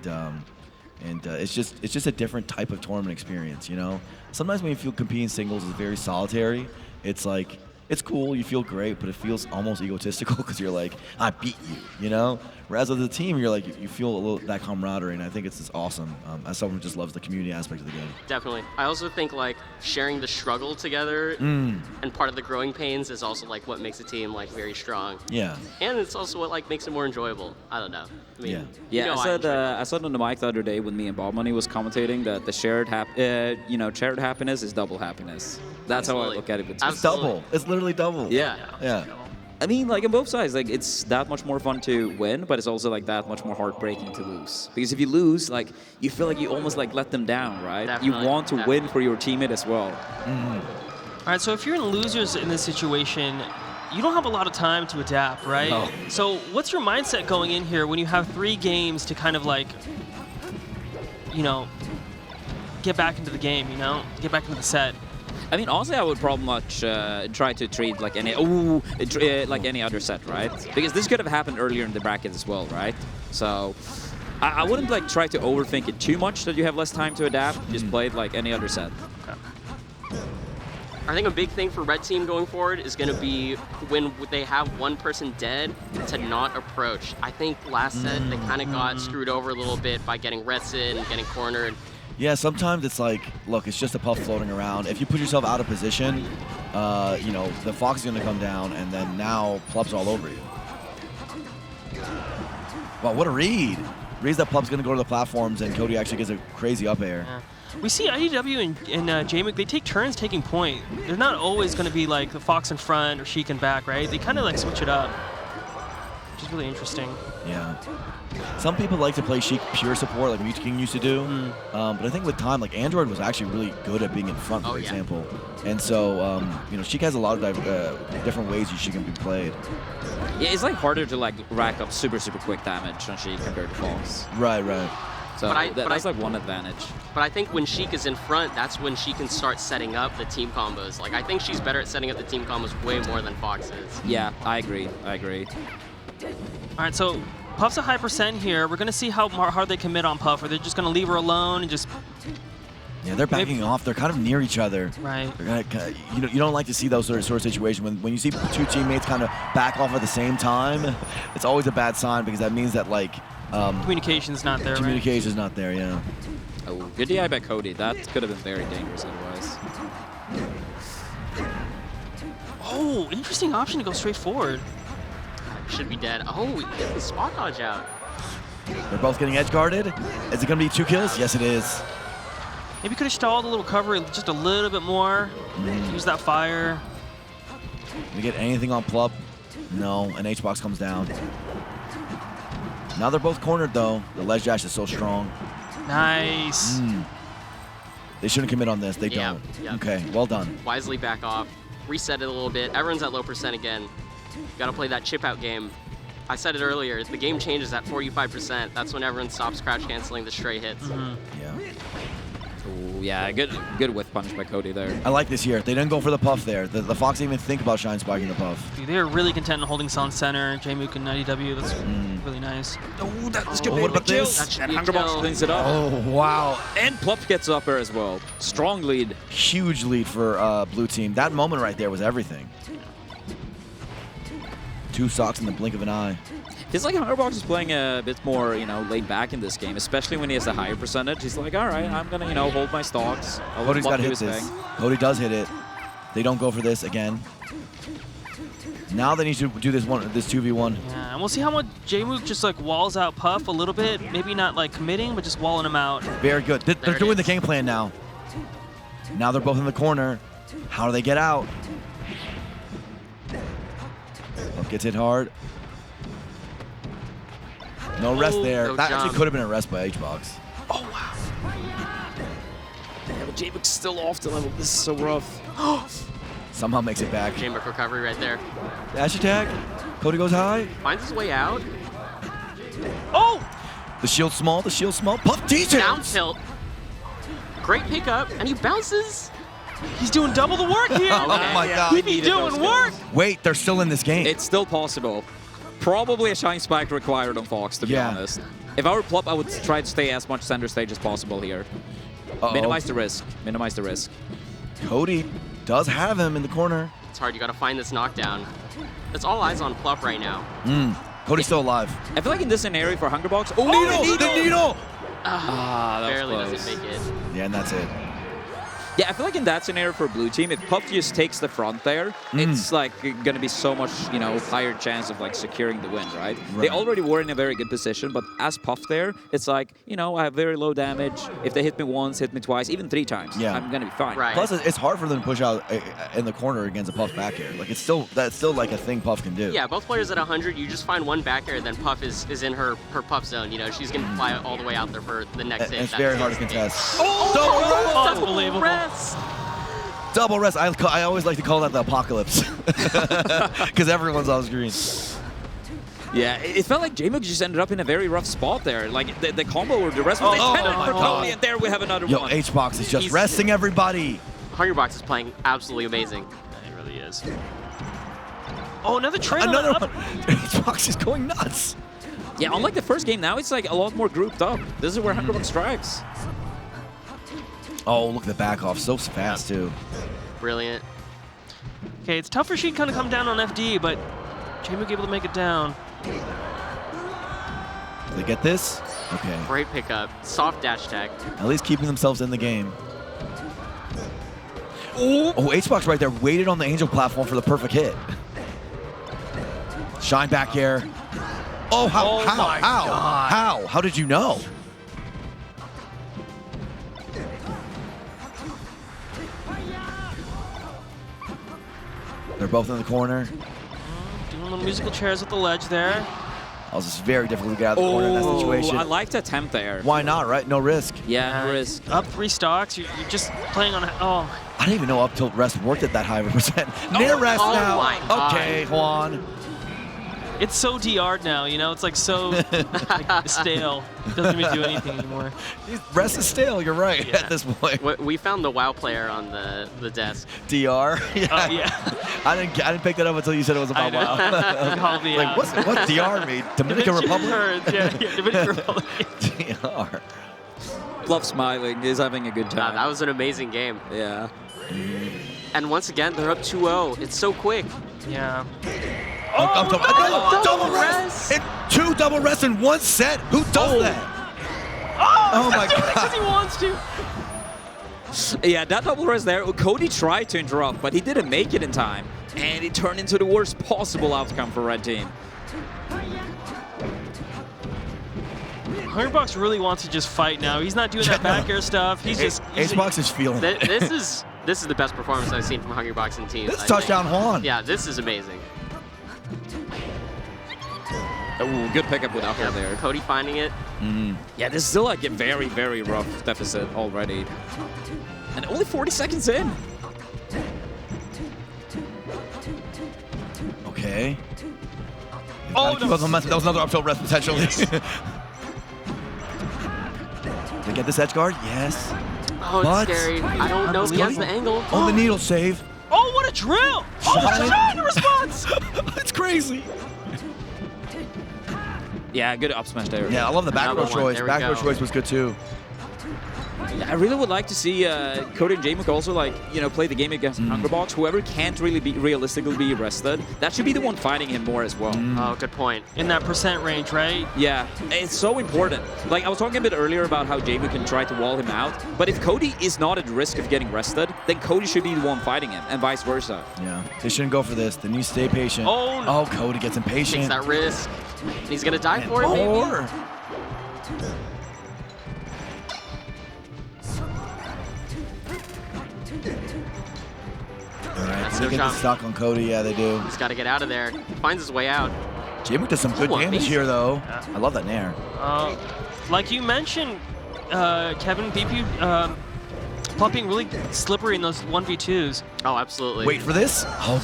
it's just a different type of tournament experience, you know. Sometimes when you feel competing singles is very solitary, it's like it's cool, you feel great, but it feels almost egotistical because you're like, I beat you, you know. Whereas with the team, you're like, you feel a little that camaraderie, and I think it's just awesome. As someone who just loves the community aspect of the game. Definitely. I also think like sharing the struggle together and part of the growing pains is also like what makes a team like very strong. Yeah. And it's also what like makes it more enjoyable. I don't know. I mean, yeah. you know, I said on the mic the other day when me and Bob Money was commentating that the shared happiness is double happiness. That's how I look at it. It's double. It's literally double. Yeah. I mean, like on both sides, like it's that much more fun to win, but it's also like that much more heartbreaking to lose. Because if you lose, like you feel like you almost like let them down, right? Definitely, you want to win for your teammate as well. All right, so if you're in losers in this situation, you don't have a lot of time to adapt, right? No. So what's your mindset going in here when you have 3 games to kind of like, you know, get back into the game, you know, get back into the set? I mean, honestly, I would probably much try to treat like any like any other set, right? Because this could have happened earlier in the bracket as well, right? So I wouldn't like try to overthink it too much that you have less time to adapt. Just play it like any other set. I think a big thing for Red Team going forward is going to be when they have one person dead to not approach. I think last set they kind of got screwed over a little bit by getting rested and getting cornered. Yeah, sometimes it's like, look, it's just a puff floating around. If you put yourself out of position, you know, the Fox is going to come down, and then now Plup's all over you. Wow, what a read. Reads that Plup's going to go to the platforms, and Cody actually gets a crazy up air. Yeah. We see iBDW and Jmook, they take turns taking point. They're not always going to be like the Fox in front or Sheik in back, right? They kind of like switch it up, which is really interesting. Yeah. Some people like to play Sheik pure support like Mute King used to do, but I think with time, like Android was actually really good at being in front, for example. And so, you know, Sheik has a lot of different ways she can be played. Yeah, it's like harder to like rack up super quick damage on Sheik compared to Fox. Right. So that's like one advantage. But I think when Sheik is in front, that's when she can start setting up the team combos. Like I think she's better at setting up the team combos way more than Fox is. Yeah, I agree. All right, so Puff's a high percent here. We're going to see how hard they commit on Puff. Or they're just going to leave her alone and just... Yeah, they're backing off. They're kind of near each other. Right. They're gonna, you don't like to see those sort of situations. When you see 2 teammates kind of back off at the same time, it's always a bad sign because that means that, like... communication's not there, Communication's not there, yeah. Oh, good DI by Cody. That could have been very dangerous otherwise. Oh, interesting option to go straight forward. Should be dead. Oh, we get the spot dodge out. They're both getting edge guarded. Is it going to be 2 kills? Yes, it is. Maybe could have stalled a little cover just a little bit more. Use that fire. Can we get anything on Plup? No, and Hbox comes down. Now they're both cornered, though. The ledge dash is so strong. Nice. They shouldn't commit on this. They don't. Yeah. Okay, well done. Wisely back off. Reset it a little bit. Everyone's at low percent again. Got to play that chip out game. I said it earlier. The game changes at 45%. That's when everyone stops crouch canceling the stray hits. Yeah. Ooh, yeah, good whiff punch by Cody there. I like this here. They didn't go for the puff there. The Fox didn't even think about shine spiking the puff. Dude, they're really content in holding Sun center. Jmook and iBDW. That's really nice. Oh, that's good. What about this? And Hungrybox cleans it up. Oh, wow. And Plup gets up there as well. Strong lead. Huge lead for blue team. That moment right there was everything. 2 stocks in the blink of an eye. Feels like Hungrybox is playing a bit more, you know, laid back in this game, especially when he has a higher percentage. He's like, all right, I'm gonna, you know, hold my stocks. Cody's got to hit this. Cody does hit it. They don't go for this again. Now they need to do this 2v1. Yeah, and we'll see how much Jmook just like walls out Puff a little bit. Maybe not like committing, but just walling him out. Very good. They're doing the game plan now. Now they're both in the corner. How do they get out? Puff gets hit hard. No rest there. No that jump. actually could have been a rest by Hbox. Oh, wow. Yeah, but Jmook's still off the level. This is so rough. Somehow makes it back. Jmook recovery right there. Dash attack. Cody goes high. Finds his way out. Oh! The shield small. Puff teaches. Down tilt. Great pickup, and he bounces. He's doing double the work here. Oh my God. He be doing work. Wait, they're still in this game. It's still possible. Probably a shine spike required on Fox, to be honest. If I were Plup, I would try to stay as much center stage as possible here. Minimize the risk. Minimize the risk. Cody does have him in the corner. It's hard. You got to find this knockdown. It's all eyes on Plup right now. Cody's still alive. I feel like in this scenario for Hungrybox, The needle! that was Barely close. doesn't make it. Yeah, and that's it. Yeah, I feel like in that scenario for blue team, if Puff just takes the front there, it's like gonna be so much, you know, higher chance of like securing the win, right? They already were in a very good position, but as Puff there, it's like, you know, I have very low damage. If they hit me once, hit me twice, even 3 times, I'm gonna be fine. Right. Plus, it's hard for them to push out in the corner against a Puff back air. Like that's still like a thing Puff can do. Yeah, both players at 100. You just find one back air, then Puff is in her Puff zone. You know, she's gonna fly all the way out there for the next hit. It's very hard to contest. Unbelievable. Rest. Double rest. I always like to call that the apocalypse because everyone's on screen. Yeah, it felt like Jmook just ended up in a very rough spot there. Like the combo or the rest was intended for Cody, and there we have another one. Hbox is just resting everybody. Hungrybox is playing absolutely amazing. It really is. Oh, another trade. Another one. Hbox is going nuts. Yeah, unlike the first game, now it's like a lot more grouped up. This is where Hungrybox strikes. Oh, look at the back off. So fast, too. Brilliant. Okay, it's tough for Sheik kind of come down on FD, but Jmook able to make it down. Do they get this? Okay. Great pickup. Soft dash tech. At least keeping themselves in the game. Oh, Hbox right there waited on the Angel platform for the perfect hit. Shine back air. Oh, how? How did you know? They're both in the corner. Doing little musical chairs with the ledge there. Oh, this is very difficult to get out of the corner in that situation. I liked the attempt there. Why not, right? No risk. Yeah, no risk. Up 3 stocks. You're just playing on. Oh. I didn't even know up tilt rest worked at that high of a percent. Near rest now. my God. Okay, Juan. It's so DR'd now, you know? It's like so like, stale. Doesn't even do anything anymore. Rest is stale, you're right, at this point. We found the WoW player on the desk. DR? Yeah. Yeah. I didn't pick that up until you said it was about WoW. Like, what's DR mean? Dominican Republic? Yeah, Dominican Republic. DR. Plup smiling. He's having a good Wow, time. that was an amazing game. Yeah. And once again, they're up 2-0. It's so quick. Yeah. Double rest! And 2 double rests in 1 set? Who does that? Oh my God. Because he wants to. Yeah, that double rest there. Cody tried to interrupt, but he didn't make it in time. And it turned into the worst possible outcome for Red Team. Hungrybox really wants to just fight now. He's not doing that back air stuff. He's just. Hbox is feeling it. This is the best performance I've seen from Hungrybox and team. This touchdown, Juan. Yeah, this is amazing. Oh, good pickup with upper there. Cody finding it. Yeah, this is still like a very, very rough deficit already. And only 40 seconds in. Okay. Oh, no. That was another up tilt rest potentially. Did they get this edge guard? Yes. Oh, it's scary. I don't know if he has the angle. Oh, the needle save. Oh, what a drill! Oh, what a shot response! It's crazy. Yeah, good up smash there. Yeah, I love the back row Another one. choice. There we Back row go. choice was good too. I really would like to see Cody and Jmook also play the game against Hungrybox. Whoever can't really realistically be arrested, that should be the one fighting him more as well. Oh, good point. In that percent range, right? Yeah, it's so important. Like I was talking a bit earlier about how Jmook can try to wall him out, but if Cody is not at risk of getting rested, then Cody should be the one fighting him, and vice versa. Yeah, they shouldn't go for this. They need to stay patient. Oh, no. Oh, Cody gets impatient. Takes that risk. And he's gonna die for it, maybe. More. All right, That's they no get shot. the stock on Cody. Yeah, they do. He's got to get out of there. Finds his way out. Jmook does some good Oh, damage amazing. here, though. I love that nair. Like you mentioned, Kevin, BP, Plup being really slippery in those 1v2s. Oh, absolutely. Wait for this. Oh.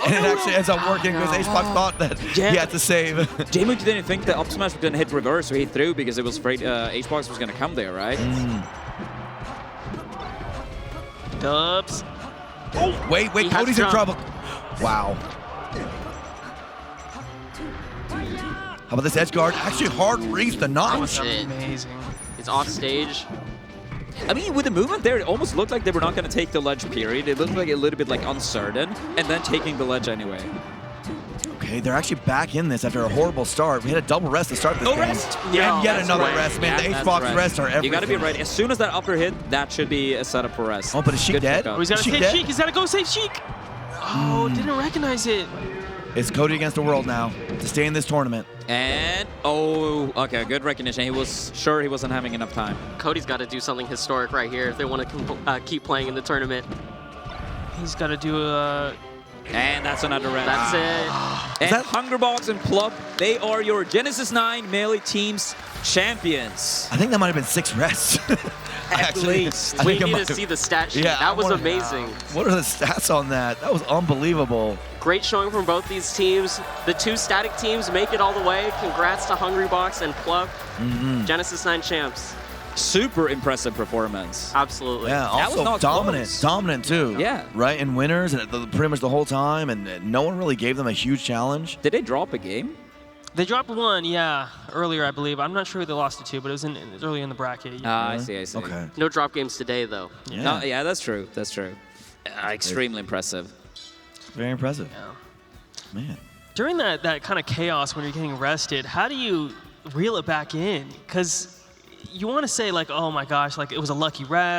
And it actually ends up working because Hbox thought that he had to save. Jmook didn't think the up smash was going to hit reverse, so he threw because it was afraid Hbox was going to come there, right? Dubs. Wait, He has Cody's in jump. trouble. Wow. How about this edge guard? Actually hard reads the That notch. was it. Amazing. It's off stage. I mean, with the movement there, it almost looked like they were not going to take the ledge, period. It looked like a little bit like uncertain, and then taking the ledge anyway. Okay, they're actually back in this after a horrible start. We had a double rest to start this No game. rest! Yeah, and yet that's another right. rest, man. Yeah, The that's H-box right. rests are everything. You got to be ready. As soon as that upper hit, that should be a setup for rest. Oh, but is Sheik Good dead? pickup. Oh, he's got to Sheik save dead? Sheik. He's got to go save Sheik. Oh, didn't recognize it. It's Cody against the world now to stay in this tournament. And, oh, okay, good recognition. He was sure he wasn't having enough time. Cody's got to do something historic right here if they want to keep playing in the tournament. He's got to do a... And that's another rest. That's it. And that- Hungrybox and Plup, they are your Genesis 9 Melee Teams champions. I think that might have been 6 rests. At least. I We think it need might to have- see the stat sheet. Yeah, I that was wanna- amazing. What are the stats on that? That was unbelievable. Great showing from both these teams. The 2 static teams make it all the way. Congrats to Hungrybox and Plup. Genesis 9 champs. Super impressive performance. Absolutely. Yeah, That was also not dominant. close. Dominant too. Yeah. Right, and winners and pretty much the whole time, and no one really gave them a huge challenge. Did they drop a game? They dropped one, yeah, earlier, I believe. I'm not sure who they lost it to, but it was early in the bracket. I see, I see. Okay. No drop games today, though. Yeah. No, yeah, that's true. That's true. Extremely impressive. Very impressive. Yeah. Man. During that kind of chaos when you're getting rested, how do you reel it back in? Because you want to say, like, oh my gosh, like it was a lucky rest.